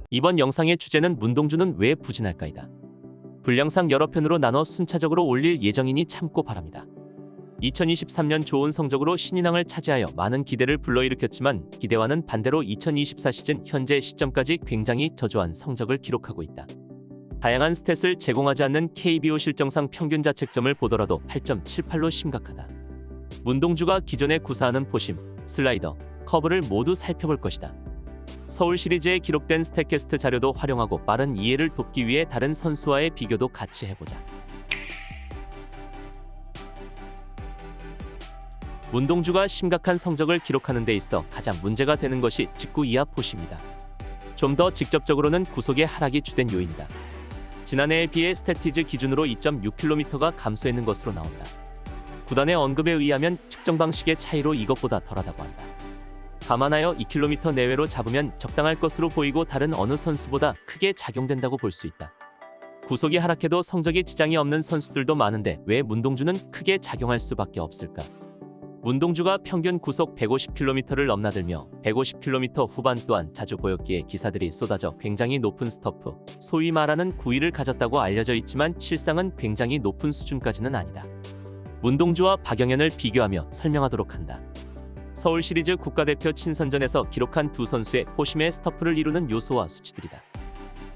이번 영상의 주제는 문동주는 왜 부진할까이다. 분량상 여러 편으로 나눠 순차적으로 올릴 예정이니 참고 바랍니다. 2023년 좋은 성적으로 신인왕을 차지하여 많은 기대를 불러일으켰지만 기대와는 반대로 2024 시즌 현재 시점까지 굉장히 저조한 성적을 기록하고 있다. 다양한 스탯을 제공하지 않는 KBO 실정상 평균 자책점을 보더라도 8.78로 심각하다. 문동주가 기존에 구사하는 포심, 슬라이더, 커브를 모두 살펴볼 것이다. 서울 시리즈에 기록된 스탯캐스트 자료도 활용하고 빠른 이해를 돕기 위해 다른 선수와의 비교도 같이 해보자. 문동주가 심각한 성적을 기록하는 데 있어 가장 문제가 되는 것이 직구 이하 포심이다. 좀 더 직접적으로는 구속의 하락이 주된 요인이다. 지난해에 비해 스태티즈 기준으로 2.6km가 감소했는 것으로 나온다. 구단의 언급에 의하면 측정 방식의 차이로 이것보다 덜하다고 한다. 감안하여 2km 내외로 잡으면 적당할 것으로 보이고 다른 어느 선수보다 크게 작용된다고 볼 수 있다. 구속이 하락해도 성적에 지장이 없는 선수들도 많은데 왜 문동주는 크게 작용할 수밖에 없을까? 문동주가 평균 구속 150km를 넘나들며 150km 후반 또한 자주 보였기에 기사들이 쏟아져 굉장히 높은 스토프, 소위 말하는 구위를 가졌다고 알려져 있지만 실상은 굉장히 높은 수준까지는 아니다. 문동주와 박영현을 비교하며 설명하도록 한다. 서울 시리즈 국가대표 친선전에서 기록한 두 선수의 포심의 스토프를 이루는 요소와 수치들이다.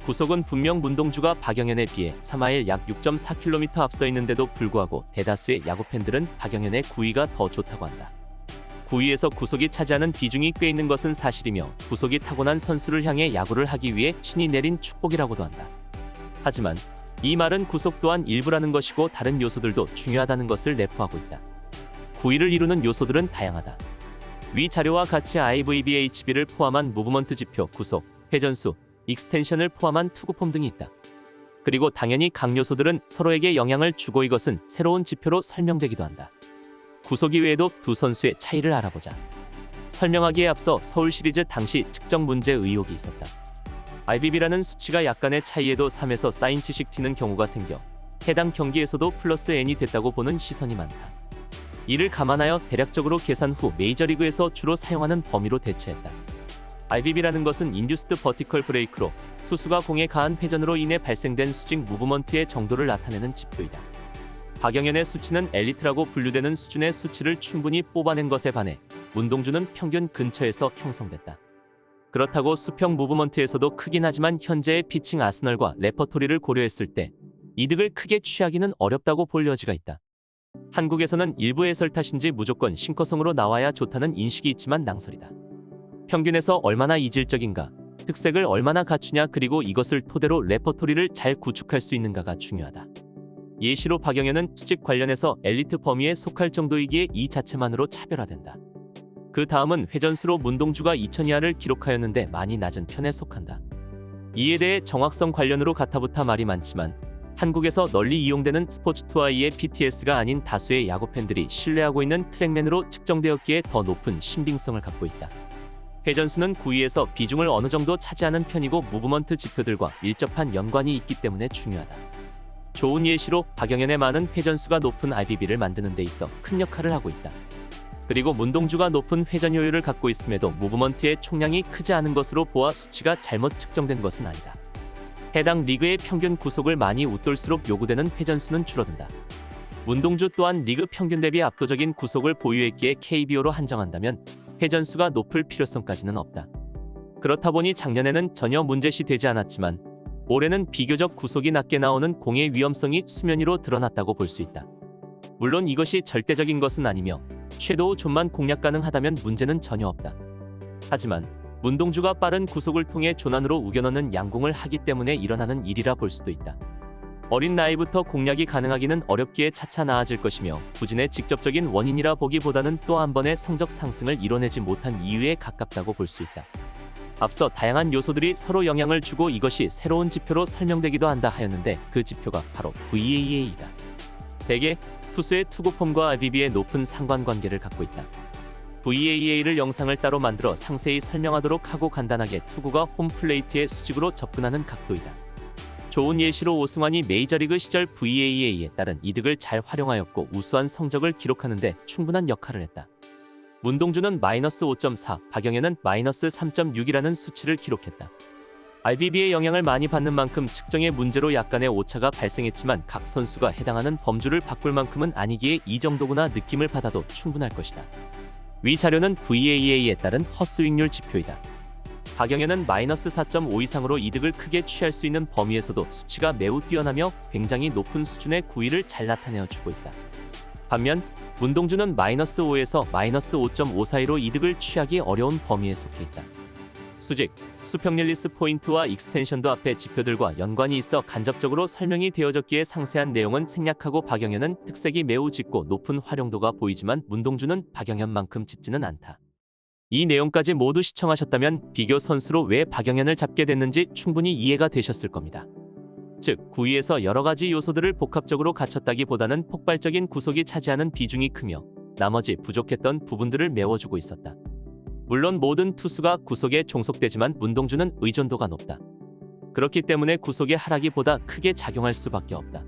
구속은 분명 문동주가 박영현에 비해 3마일 약 6.4km 앞서 있는데도 불구하고 대다수의 야구팬들은 박영현의 구위가 더 좋다고 한다. 구위에서 구속이 차지하는 비중이 꽤 있는 것은 사실이며 구속이 타고난 선수를 향해 야구를 하기 위해 신이 내린 축복이라고도 한다. 하지만 이 말은 구속 또한 일부라는 것이고 다른 요소들도 중요하다는 것을 내포하고 있다. 구위를 이루는 요소들은 다양하다. 위 자료와 같이 IVBHB를 포함한 무브먼트 지표, 구속, 회전수, 익스텐션을 포함한 투구폼 등이 있다. 그리고 당연히 각 요소들은 서로에게 영향을 주고 이것은 새로운 지표로 설명되기도 한다. 구속 이외에도 두 선수의 차이를 알아보자. 설명하기에 앞서 서울 시리즈 당시 측정 문제 의혹이 있었다. IBB라는 수치가 약간의 차이에도 3에서 4인치씩 튀는 경우가 생겨 해당 경기에서도 플러스 N이 됐다고 보는 시선이 많다. 이를 감안하여 대략적으로 계산 후 메이저리그에서 주로 사용하는 범위로 대체했다. IBB라는 것은 인듀스드 버티컬 브레이크로 투수가 공에 가한 회전으로 인해 발생된 수직 무브먼트의 정도를 나타내는 지표이다. 박영현의 수치는 엘리트라고 분류되는 수준의 수치를 충분히 뽑아낸 것에 반해 문동주는 평균 근처에서 형성됐다. 그렇다고 수평 무브먼트에서도 크긴 하지만 현재의 피칭 아스널과 레퍼토리를 고려했을 때 이득을 크게 취하기는 어렵다고 볼 여지가 있다. 한국에서는 일부 해설 탓인지 무조건 싱커송으로 나와야 좋다는 인식이 있지만 낭설이다. 평균에서 얼마나 이질적인가, 특색을 얼마나 갖추냐 그리고 이것을 토대로 레퍼토리를 잘 구축할 수 있는가가 중요하다. 예시로 박영현은 수직 관련해서 엘리트 범위에 속할 정도이기에 이 자체만으로 차별화된다. 그 다음은 회전수로 문동주가 2000 이하를 기록하였는데 많이 낮은 편에 속한다. 이에 대해 정확성 관련으로 가타부타 말이 많지만 한국에서 널리 이용되는 스포츠 투어이의 PTS가 아닌 다수의 야구팬들이 신뢰하고 있는 트랙맨으로 측정되었기에 더 높은 신빙성을 갖고 있다. 회전수는 구위에서 비중을 어느 정도 차지하는 편이고 무브먼트 지표들과 밀접한 연관이 있기 때문에 중요하다. 좋은 예시로 박영현의 많은 회전수가 높은 IBB를 만드는 데 있어 큰 역할을 하고 있다. 그리고 문동주가 높은 회전 효율을 갖고 있음에도 무브먼트의 총량이 크지 않은 것으로 보아 수치가 잘못 측정된 것은 아니다. 해당 리그의 평균 구속을 많이 웃돌수록 요구되는 회전수는 줄어든다. 문동주 또한 리그 평균 대비 압도적인 구속을 보유했기에 KBO로 한정한다면 회전수가 높을 필요성까지는 없다. 그렇다 보니 작년에는 전혀 문제시 되지 않았지만 올해는 비교적 구속이 낮게 나오는 공의 위험성이 수면 위로 드러났다고 볼 수 있다. 물론 이것이 절대적인 것은 아니며 섀도우 존만 공략 가능하다면 문제는 전혀 없다. 하지만 문동주가 빠른 구속을 통해 존안으로 우겨넣는 양공을 하기 때문에 일어나는 일이라 볼 수도 있다. 어린 나이부터 공략이 가능하기는 어렵기에 차차 나아질 것이며 부진의 직접적인 원인이라 보기보다는 또 한 번의 성적 상승을 이뤄내지 못한 이유에 가깝다고 볼 수 있다. 앞서 다양한 요소들이 서로 영향을 주고 이것이 새로운 지표로 설명되기도 한다 하였는데 그 지표가 바로 VAA이다. 대개 투수의 투구폼과 IBB의 높은 상관관계를 갖고 있다. VAA를 영상을 따로 만들어 상세히 설명하도록 하고 간단하게 투구가 홈플레이트의 수직으로 접근하는 각도이다. 좋은 예시로 오승환이 메이저리그 시절 VAA에 따른 이득을 잘 활용하였고 우수한 성적을 기록하는데 충분한 역할을 했다. 문동주는 -5.4, 박영현은 -3.6이라는 수치를 기록했다. RBB의 영향을 많이 받는 만큼 측정의 문제로 약간의 오차가 발생했지만 각 선수가 해당하는 범주를 바꿀 만큼은 아니기에 이 정도구나 느낌을 받아도 충분할 것이다. 위 자료는 VAA에 따른 헛스윙률 지표이다. 박영현은 마이너스 4.5 이상으로 이득을 크게 취할 수 있는 범위에서도 수치가 매우 뛰어나며 굉장히 높은 수준의 구위를 잘 나타내어주고 있다. 반면 문동주는 마이너스 5에서 마이너스 5.5 사이로 이득을 취하기 어려운 범위에 속해 있다. 수직, 수평 릴리스 포인트와 익스텐션도 앞에 지표들과 연관이 있어 간접적으로 설명이 되어졌기에 상세한 내용은 생략하고 박영현은 특색이 매우 짙고 높은 활용도가 보이지만 문동주는 박영현만큼 짙지는 않다. 이 내용까지 모두 시청하셨다면 비교 선수로 왜 박영현을 잡게 됐는지 충분히 이해가 되셨을 겁니다. 즉, 구위에서 여러 가지 요소들을 복합적으로 갖췄다기보다는 폭발적인 구속이 차지하는 비중이 크며 나머지 부족했던 부분들을 메워주고 있었다. 물론 모든 투수가 구속에 종속되지만 문동주는 의존도가 높다. 그렇기 때문에 구속의 하락이 보다 크게 작용할 수밖에 없다.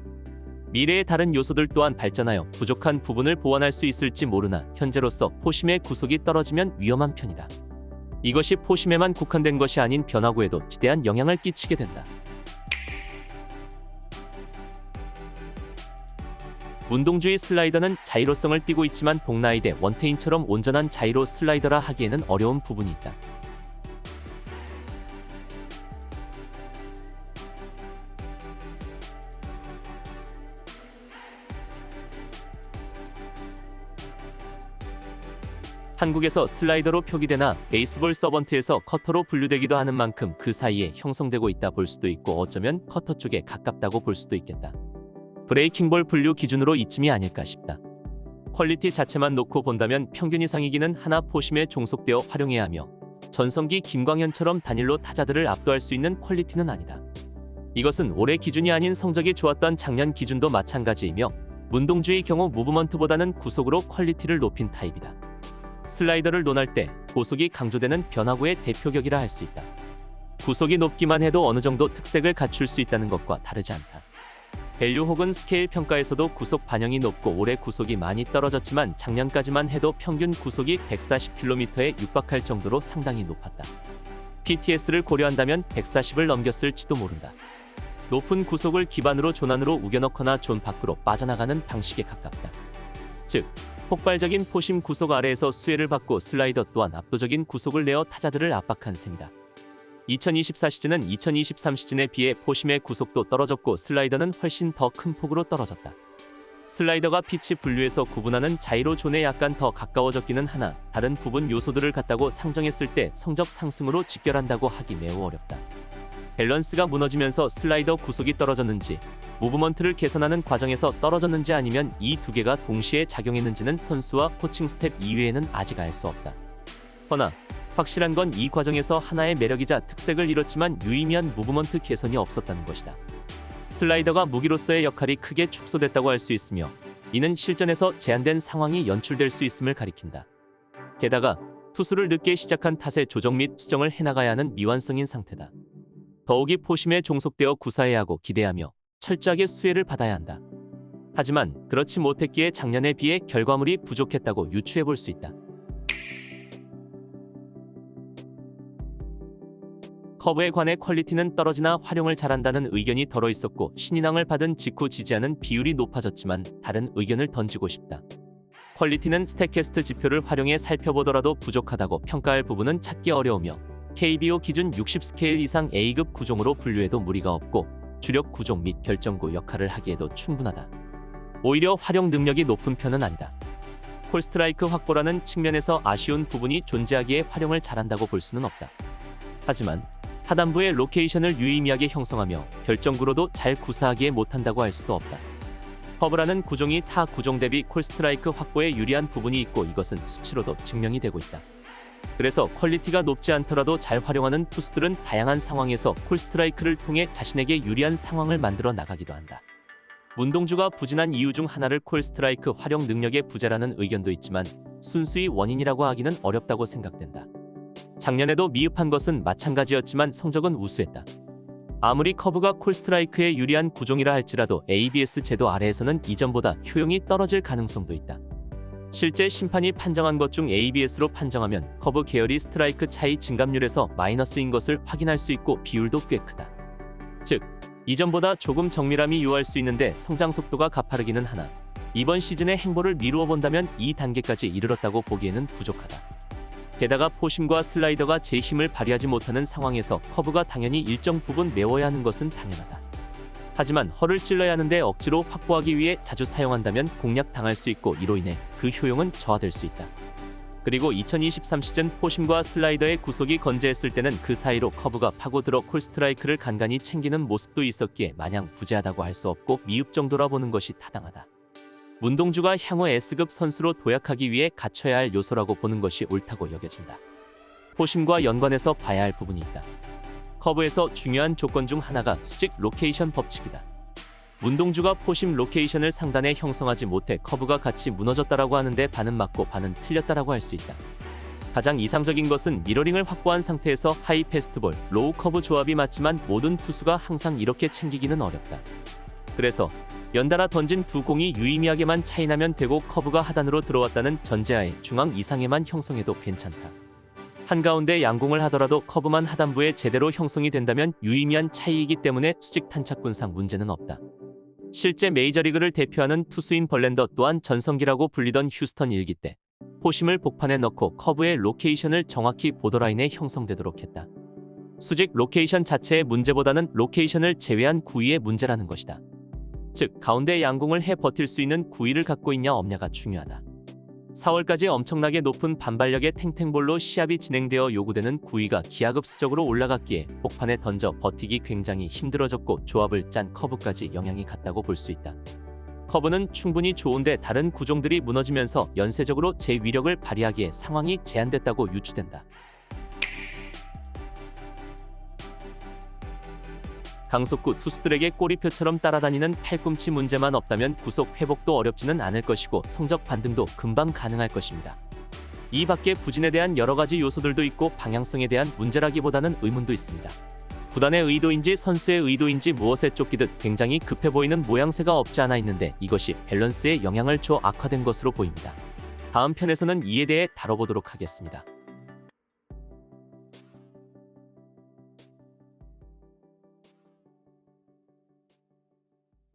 미래의 다른 요소들 또한 발전하여 부족한 부분을 보완할 수 있을지 모르나 현재로서 포심의 구속이 떨어지면 위험한 편이다. 이것이 포심에만 국한된 것이 아닌 변화구에도 지대한 영향을 끼치게 된다. 문동주의 슬라이더는 자이로성을 띠고 있지만 복나이대 원테인처럼 온전한 자이로 슬라이더라 하기에는 어려운 부분이 있다. 한국에서 슬라이더로 표기되나 베이스볼 서번트에서 커터로 분류되기도 하는 만큼 그 사이에 형성되고 있다 볼 수도 있고 어쩌면 커터 쪽에 가깝다고 볼 수도 있겠다. 브레이킹볼 분류 기준으로 이쯤이 아닐까 싶다. 퀄리티 자체만 놓고 본다면 평균 이상이기는 하나 포심에 종속되어 활용해야 하며 전성기 김광현처럼 단일로 타자들을 압도할 수 있는 퀄리티는 아니다. 이것은 올해 기준이 아닌 성적이 좋았던 작년 기준도 마찬가지이며 문동주의 경우 무브먼트보다는 구속으로 퀄리티를 높인 타입이다. 슬라이더를 논할 때 고속이 강조되는 변화구의 대표격이라 할 수 있다. 구속이 높기만 해도 어느 정도 특색을 갖출 수 있다는 것과 다르지 않다. 밸류 혹은 스케일 평가에서도 구속 반영이 높고 올해 구속이 많이 떨어졌지만 작년까지만 해도 평균 구속이 140km에 육박할 정도로 상당히 높았다. PTS를 고려한다면 140을 넘겼을지도 모른다. 높은 구속을 기반으로 존 안으로 우겨넣거나 존 밖으로 빠져나가는 방식에 가깝다. 즉, 폭발적인 포심 구속 아래에서 수혜를 받고 슬라이더 또한 압도적인 구속을 내어 타자들을 압박한 셈이다. 2024 시즌은 2023 시즌에 비해 포심의 구속도 떨어졌고 슬라이더는 훨씬 더 큰 폭으로 떨어졌다. 슬라이더가 피치 분류에서 구분하는 자이로 존에 약간 더 가까워졌기는 하나 다른 부분 요소들을 갖다고 상정했을 때 성적 상승으로 직결한다고 하기 매우 어렵다. 밸런스가 무너지면서 슬라이더 구속이 떨어졌는지 무브먼트를 개선하는 과정에서 떨어졌는지 아니면 이 두 개가 동시에 작용했는지는 선수와 코칭 스텝 이외에는 아직 알 수 없다. 허나 확실한 건 이 과정에서 하나의 매력이자 특색을 잃었지만 유의미한 무브먼트 개선이 없었다는 것이다. 슬라이더가 무기로서의 역할이 크게 축소됐다고 할 수 있으며 이는 실전에서 제한된 상황이 연출될 수 있음을 가리킨다. 게다가 투수를 늦게 시작한 탓에 조정 및 수정을 해나가야 하는 미완성인 상태다. 더욱이 포심에 종속되어 구사해야 하고 기대하며 철저하게 수혜를 받아야 한다. 하지만 그렇지 못했기에 작년에 비해 결과물이 부족했다고 유추해 볼 수 있다. 커브에 관해 퀄리티는 떨어지나 활용을 잘한다는 의견이 덜어 있었고 신인왕을 받은 직후 지지하는 비율이 높아졌지만 다른 의견을 던지고 싶다. 퀄리티는 스태캐스트 지표를 활용해 살펴보더라도 부족하다고 평가할 부분은 찾기 어려우며 KBO 기준 60 스케일 이상 A급 구종으로 분류해도 무리가 없고 주력 구종 및 결정구 역할을 하기에도 충분하다. 오히려 활용 능력이 높은 편은 아니다. 콜스트라이크 확보라는 측면에서 아쉬운 부분이 존재하기에 활용을 잘한다고 볼 수는 없다. 하지만 하단부의 로케이션을 유의미하게 형성하며 결정구로도 잘 구사하기에 못한다고 할 수도 없다. 커브라는 구종이 타 구종 대비 콜스트라이크 확보에 유리한 부분이 있고 이것은 수치로도 증명이 되고 있다. 그래서 퀄리티가 높지 않더라도 잘 활용하는 투수들은 다양한 상황에서 콜스트라이크를 통해 자신에게 유리한 상황을 만들어 나가기도 한다. 문동주가 부진한 이유 중 하나를 콜스트라이크 활용 능력의 부재라는 의견도 있지만 순수히 원인이라고 하기는 어렵다고 생각된다. 작년에도 미흡한 것은 마찬가지였지만 성적은 우수했다. 아무리 커브가 콜스트라이크에 유리한 구종이라 할지라도 ABS 제도 아래에서는 이전보다 효용이 떨어질 가능성도 있다. 실제 심판이 판정한 것 중 ABS로 판정하면 커브 계열이 스트라이크 차이 증감률에서 마이너스인 것을 확인할 수 있고 비율도 꽤 크다. 즉, 이전보다 조금 정밀함이 요할 수 있는데 성장 속도가 가파르기는 하나 이번 시즌의 행보를 미루어 본다면 이 단계까지 이르렀다고 보기에는 부족하다. 게다가 포심과 슬라이더가 제 힘을 발휘하지 못하는 상황에서 커브가 당연히 일정 부분 메워야 하는 것은 당연하다. 하지만 허를 찔러야 하는데 억지로 확보하기 위해 자주 사용한다면 공략당할 수 있고 이로 인해 그 효용은 저하될 수 있다. 그리고 2023 시즌 포심과 슬라이더의 구속이 건재했을 때는 그 사이로 커브가 파고들어 콜스트라이크를 간간히 챙기는 모습도 있었기에 마냥 부재하다고 할 수 없고 미흡 정도라 보는 것이 타당하다. 문동주가 향후 S급 선수로 도약하기 위해 갖춰야 할 요소라고 보는 것이 옳다고 여겨진다. 포심과 연관해서 봐야 할 부분이 있다. 커브에서 중요한 조건 중 하나가 수직 로케이션 법칙이다. 문동주가 포심 로케이션을 상단에 형성하지 못해 커브가 같이 무너졌다라고 하는데 반은 맞고 반은 틀렸다라고 할 수 있다. 가장 이상적인 것은 미러링을 확보한 상태에서 하이 패스트볼, 로우 커브 조합이 맞지만 모든 투수가 항상 이렇게 챙기기는 어렵다. 그래서 연달아 던진 두 공이 유의미하게만 차이나면 되고 커브가 하단으로 들어왔다는 전제하에 중앙 이상에만 형성해도 괜찮다. 한가운데 양공을 하더라도 커브만 하단부에 제대로 형성이 된다면 유의미한 차이이기 때문에 수직 탄착군상 문제는 없다. 실제 메이저리그를 대표하는 투수인 벌랜더 또한 전성기라고 불리던 휴스턴 일기 때 포심을 복판에 넣고 커브의 로케이션을 정확히 보더라인에 형성되도록 했다. 수직 로케이션 자체의 문제보다는 로케이션을 제외한 구위의 문제라는 것이다. 즉, 가운데 양공을 해 버틸 수 있는 구위를 갖고 있냐 없냐가 중요하다. 4월까지 엄청나게 높은 반발력의 탱탱볼로 시합이 진행되어 요구되는 구위가 기하급수적으로 올라갔기에 복판에 던져 버티기 굉장히 힘들어졌고 조합을 짠 커브까지 영향이 갔다고 볼 수 있다. 커브는 충분히 좋은데 다른 구종들이 무너지면서 연쇄적으로 제 위력을 발휘하기에 상황이 제한됐다고 유추된다. 강속구 투수들에게 꼬리표처럼 따라다니는 팔꿈치 문제만 없다면 구속 회복도 어렵지는 않을 것이고 성적 반등도 금방 가능할 것입니다. 이 밖에 부진에 대한 여러 가지 요소들도 있고 방향성에 대한 문제라기보다는 의문도 있습니다. 구단의 의도인지 선수의 의도인지 무엇에 쫓기듯 굉장히 급해 보이는 모양새가 없지 않아 있는데 이것이 밸런스에 영향을 줘 악화된 것으로 보입니다. 다음 편에서는 이에 대해 다뤄보도록 하겠습니다.